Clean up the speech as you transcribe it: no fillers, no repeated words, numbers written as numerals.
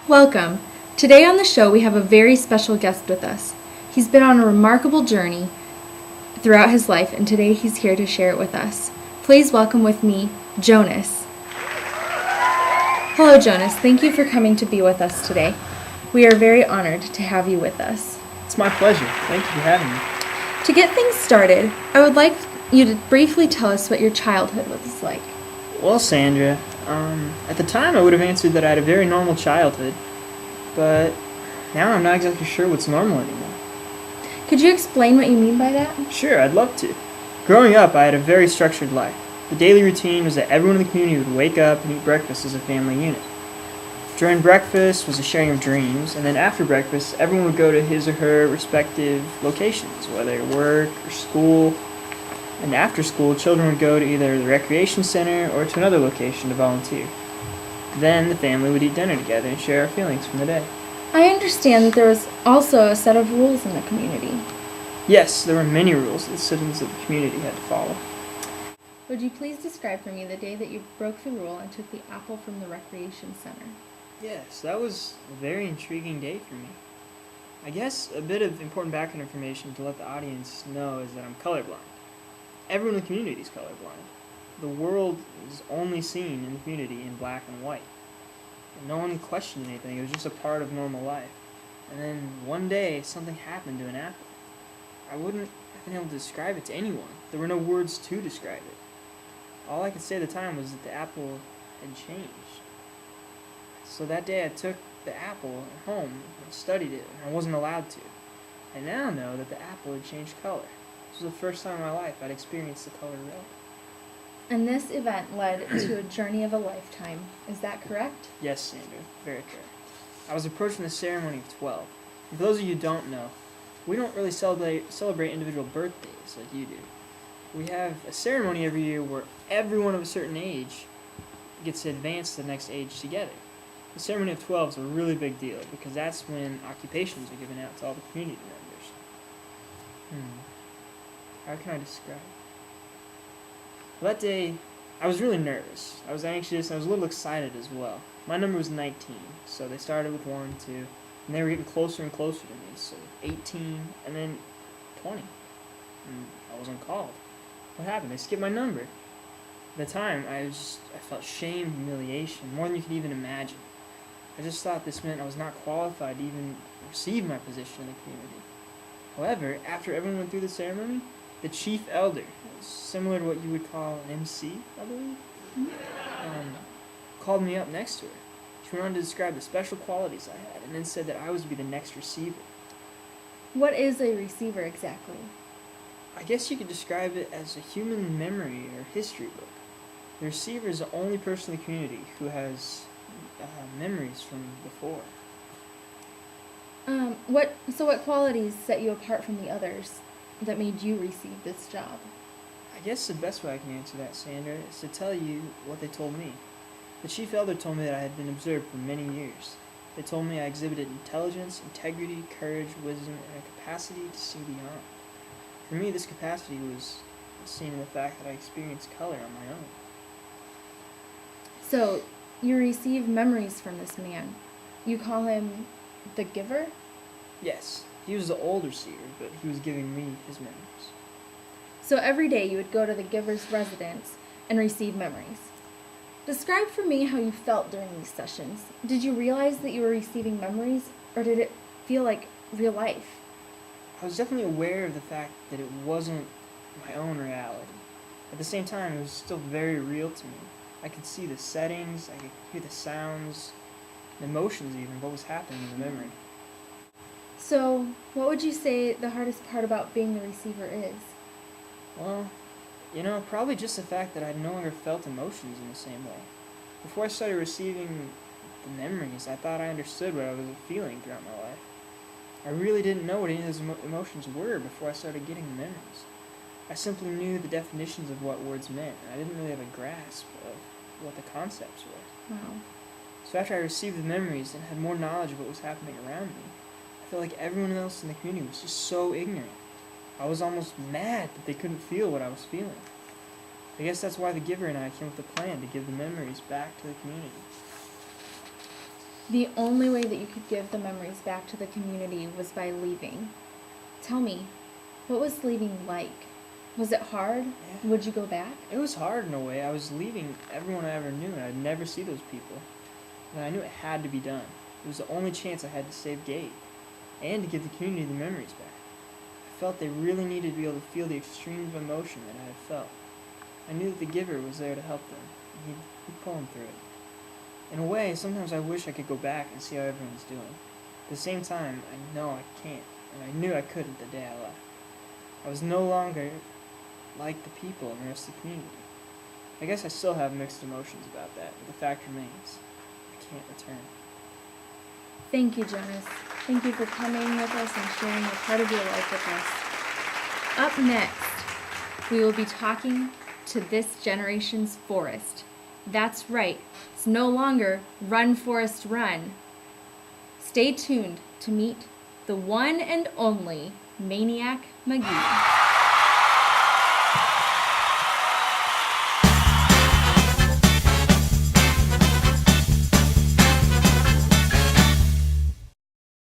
Welcome. Today on the show we have a very special guest with us. He's been on a remarkable journey throughout his life, and today he's here to share it with us. Please welcome with me, Jonas. Hello, Jonas. Thank you for coming to be with us today. We are very honored to have you with us. It's my pleasure. Thank you for having me. To get things started, I would like you to briefly tell us what your childhood was like. Well, Sandra, at the time I would have answered that I had a very normal childhood, but now I'm not exactly sure what's normal anymore. Could you explain what you mean by that? Sure, I'd love to. Growing up, I had a very structured life. The daily routine was that everyone in the community would wake up and eat breakfast as a family unit. During breakfast was a sharing of dreams, and then after breakfast, everyone would go to his or her respective locations, whether work or school. And after school, children would go to either the recreation center or to another location to volunteer. Then the family would eat dinner together and share our feelings from the day. I understand that there was also a set of rules in the community. Yes, there were many rules that the citizens of the community had to follow. Would you please describe for me the day that you broke the rule and took the apple from the recreation center? Yes, that was a very intriguing day for me. I guess a bit of important background information to let the audience know is that I'm colorblind. Everyone in the community is colorblind. The world is only seen in the community in black and white. And no one questioned anything. It was just a part of normal life. And then one day, something happened to an apple. I wouldn't have been able to describe it to anyone. There were no words to describe it. All I could say at the time was that the apple had changed. So that day I took the apple home and studied it, and I wasn't allowed to. I now know that the apple had changed color. This was the first time in my life I'd experienced the color red. And this event led to a journey of a lifetime. Is that correct? Yes, Sandra, very correct. I was approaching the ceremony of 12. And for those of you who don't know, we don't really celebrate individual birthdays like you do. We have a ceremony every year where everyone of a certain age gets to advance to the next age together. The ceremony of 12 is a really big deal because that's when occupations are given out to all the community members. How can I describe it? Well, that day, I was really nervous. I was anxious, and I was a little excited as well. My number was 19, so they started with 1, 2, and they were getting closer and closer to me. So 18, and then 20. And I wasn't called. What happened? They skipped my number. At the time, I felt shame, humiliation, more than you could even imagine. I just thought this meant I was not qualified to even receive my position in the community. However, after everyone went through the ceremony, the chief elder, similar to what you would call an MC, I believe, called me up next to her. She went on to describe the special qualities I had, and then said that I was to be the next receiver. What is a receiver exactly? I guess you could describe it as a human memory or history book. The receiver is the only person in the community who has memories from before. What qualities set you apart from the others that made you receive this job? I guess the best way I can answer that, Sandra, is to tell you what they told me. The chief elder told me that I had been observed for many years. They told me I exhibited intelligence, integrity, courage, wisdom, and a capacity to see beyond. For me, this capacity was seen in the fact that I experienced color on my own. So, you receive memories from this man. You call him the giver? Yes, he was the old receiver, but he was giving me his memories. So every day you would go to the giver's residence and receive memories. Describe for me how you felt during these sessions. Did you realize that you were receiving memories, or did it feel like real life? I was definitely aware of the fact that it wasn't my own reality. At the same time, it was still very real to me. I could see the settings, I could hear the sounds, the emotions even, what was happening in the memory. So, what would you say the hardest part about being the receiver is? Well, probably just the fact that I no longer felt emotions in the same way. Before I started receiving the memories, I thought I understood what I was feeling throughout my life. I really didn't know what any of those emotions were before I started getting the memories. I simply knew the definitions of what words meant, and I didn't really have a grasp of what the concepts were. Wow. So after I received the memories and had more knowledge of what was happening around me, I felt like everyone else in the community was just so ignorant. I was almost mad that they couldn't feel what I was feeling. I guess that's why the giver and I came up with a plan to give the memories back to the community. The only way that you could give the memories back to the community was by leaving. Tell me, what was leaving like? Was it hard? Yeah. Would you go back? It was hard in a way. I was leaving everyone I ever knew, and I'd never see those people. But I knew it had to be done. It was the only chance I had to save Gate, and to give the community the memories back. I felt they really needed to be able to feel the extreme of emotion that I had felt. I knew that the giver was there to help them, and he'd pull them through it. In a way, sometimes I wish I could go back and see how everyone's doing. At the same time, I know I can't, and I knew I couldn't the day I left. I was no longer like the people in the rest of the community. I guess I still have mixed emotions about that, but the fact remains, I can't return. Thank you, Jonas. Thank you for coming with us and sharing a part of your life with us. Up next, we will be talking to this generation's forest. That's right, it's no longer Run Forest Run. Stay tuned to meet the one and only Maniac McGee.